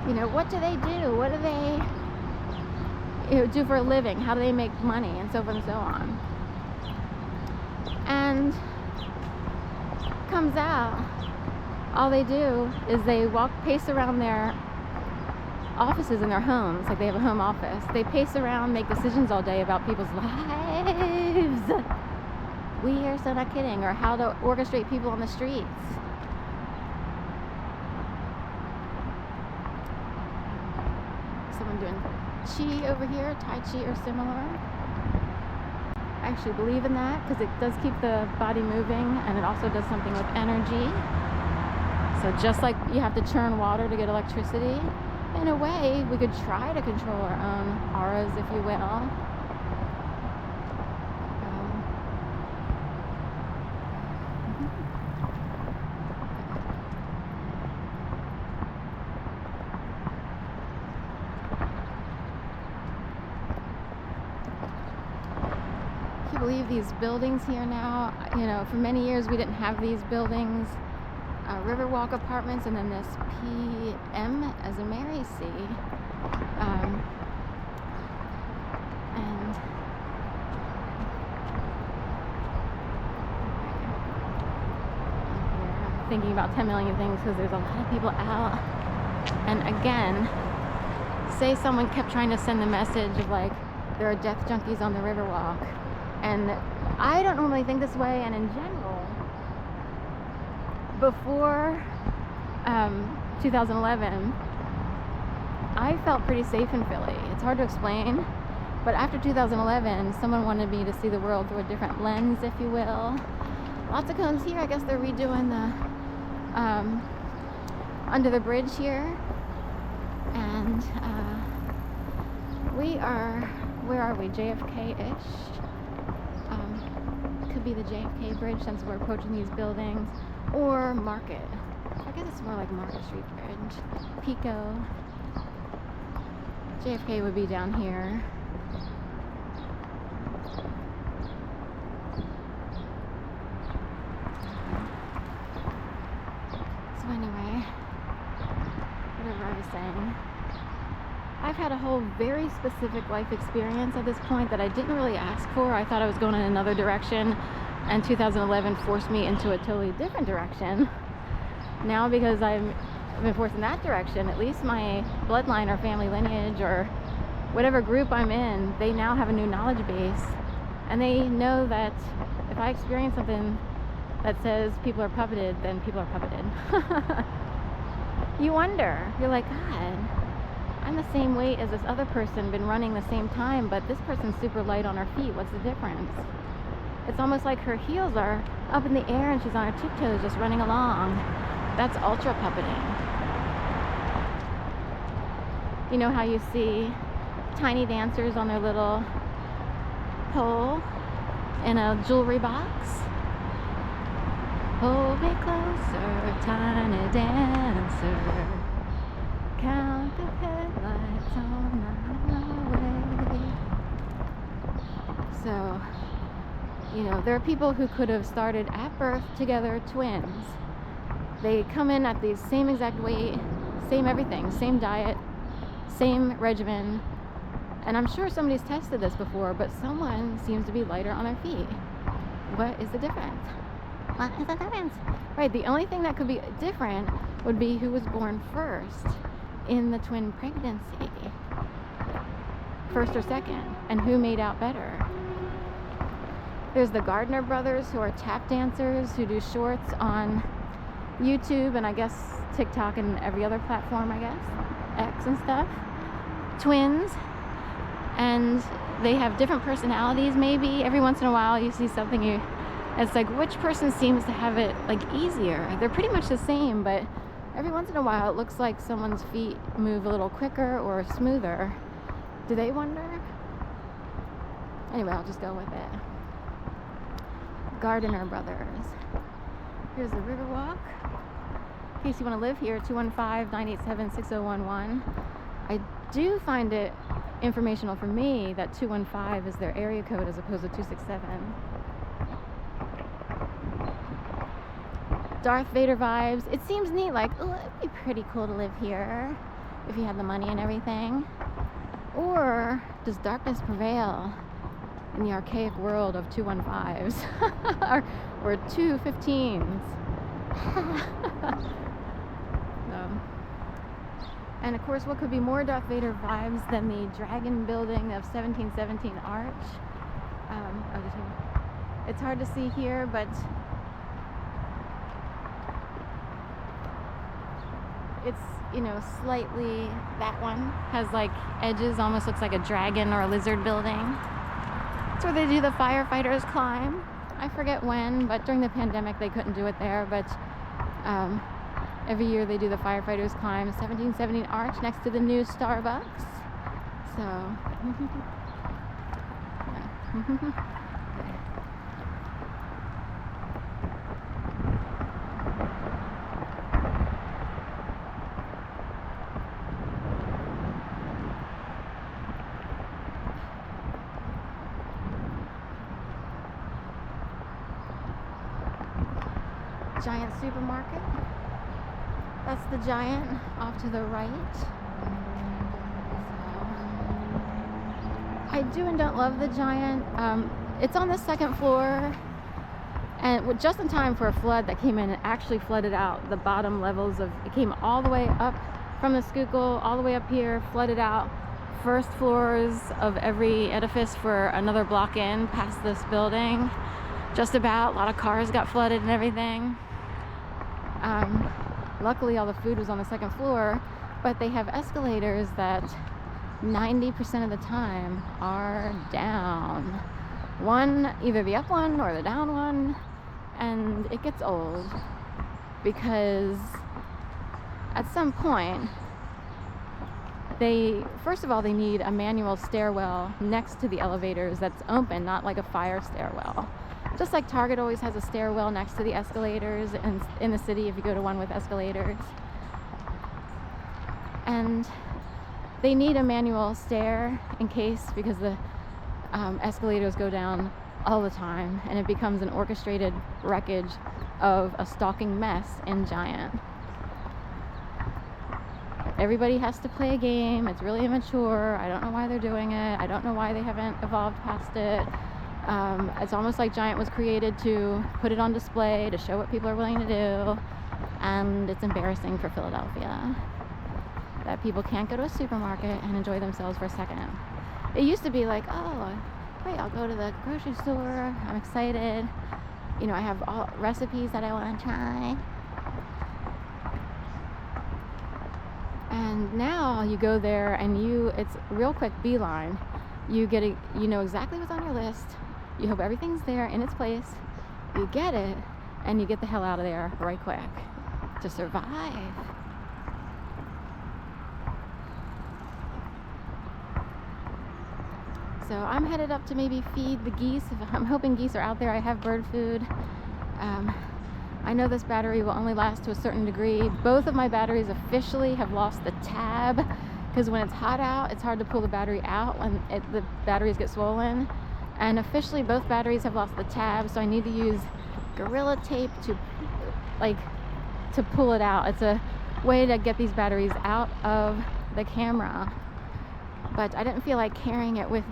You know, what do they do? What do they do for a living? How do they make money? And so forth and so on. And comes out, all they do is they pace around their offices in their homes, like they have a home office. They pace around, make decisions all day about people's lives. We are so not kidding. Or how to orchestrate people on the streets. Someone doing Chi over here, Tai Chi or similar. I actually believe in that because it does keep the body moving, and it also does something with energy. So just like you have to churn water to get electricity, in a way we could try to control our own auras, if you will. Believe these buildings here now, you know, for many years we didn't have these buildings. Riverwalk apartments, and then this PM as in Mary C. And I'm thinking about 10 million things because there's a lot of people out. And again, say someone kept trying to send the message of like there are death junkies on the Riverwalk. And I don't normally think this way, and in general, before 2011, I felt pretty safe in Philly. It's hard to explain, but after 2011, someone wanted me to see the world through a different lens, if you will. Lots of cones here. I guess they're redoing the under the bridge here, and we are, where are we? JFK-ish. Could be the JFK bridge since we're approaching these buildings, or Market. I guess it's more like Market Street Bridge. Pico. JFK would be down here. So anyway, whatever I was saying. I've had a whole very specific life experience at this point that I didn't really ask for. I thought I was going in another direction, and 2011 forced me into a totally different direction. Now, because I've been forced in that direction, at least my bloodline or family lineage or whatever group I'm in, they now have a new knowledge base, and they know that if I experience something that says people are puppeted, then people are puppeted. You wonder, you're like, God, I'm the same weight as this other person, been running the same time, but this person's super light on her feet. What's the difference? It's almost like her heels are up in the air and she's on her tiptoes just running along. That's ultra puppeting. You know how you see tiny dancers on their little pole in a jewelry box? Hold me closer, tiny dancer. Count the headlights on my way. So, you know, there are people who could have started at birth together, twins. They come in at the same exact weight, same everything, same diet, same regimen. And I'm sure somebody's tested this before, but someone seems to be lighter on their feet. What is the difference? What is the difference? Right, the only thing that could be different would be who was born first in the twin pregnancy, first or second, and who made out better. There's the Gardner brothers, who are tap dancers, who do shorts on YouTube and I guess TikTok and every other platform, I guess, X and stuff. Twins, and they have different personalities. Maybe every once in a while you see something, it's like, which person seems to have it like easier? They're pretty much the same, but every once in a while it looks like someone's feet move a little quicker or smoother. Do they wonder? Anyway, I'll just go with it. Gardner brothers. Here's the Riverwalk. In case you want to live here, 215-987-6011. I do find it informational for me that 215 is their area code as opposed to 267. Darth Vader vibes. It seems neat, like, oh, it'd be pretty cool to live here. if you had the money and everything. Or does darkness prevail in the archaic world of 215s or 215s? And of course, what could be more Darth Vader vibes than the dragon building of 1717 Arch? It's hard to see here, but it's, you know, slightly, that one has like edges, almost looks like a dragon or a lizard building. It's where they do the firefighters climb. I forget when, but during the pandemic they couldn't do it there, but every year they do the firefighters climb 1717 Arch next to the new Starbucks. So yeah. Giant supermarket. That's the Giant off to the right. So, I do and don't love the Giant. It's on the second floor, and just in time for a flood that came in and actually flooded out the bottom levels of, it came all the way up from the Schuylkill, all the way up here, flooded out first floors of every edifice for another block in past this building. Just about, a lot of cars got flooded and everything. Luckily all the food was on the second floor, but they have escalators that 90% of the time are down. One, either the up one or the down one, and it gets old because at some point first of all, they need a manual stairwell next to the elevators that's open, not like a fire stairwell. Just like Target always has a stairwell next to the escalators, and in the city if you go to one with escalators. And they need a manual stair in case, because the escalators go down all the time and it becomes an orchestrated wreckage of a stalking mess in Giant. Everybody has to play a game. It's really immature. I don't know why they're doing it. I don't know why they haven't evolved past it. It's almost like Giant was created to put it on display, to show what people are willing to do, and it's embarrassing for Philadelphia that people can't go to a supermarket and enjoy themselves for a second. It used to be like, oh, great, I'll go to the grocery store, I'm excited, you know, I have all recipes that I want to try. And now you go there and it's real quick beeline. You know exactly what's on your list. You hope everything's there in its place. You get it, and you get the hell out of there right quick to survive. So I'm headed up to maybe feed the geese. I'm hoping geese are out there. I have bird food. I know this battery will only last to a certain degree. Both of my batteries officially have lost the tab, because when it's hot out, it's hard to pull the battery out when the batteries get swollen. And officially both batteries have lost the tab, so I need to use Gorilla Tape to pull it out. It's a way to get these batteries out of the camera, but I didn't feel like carrying it with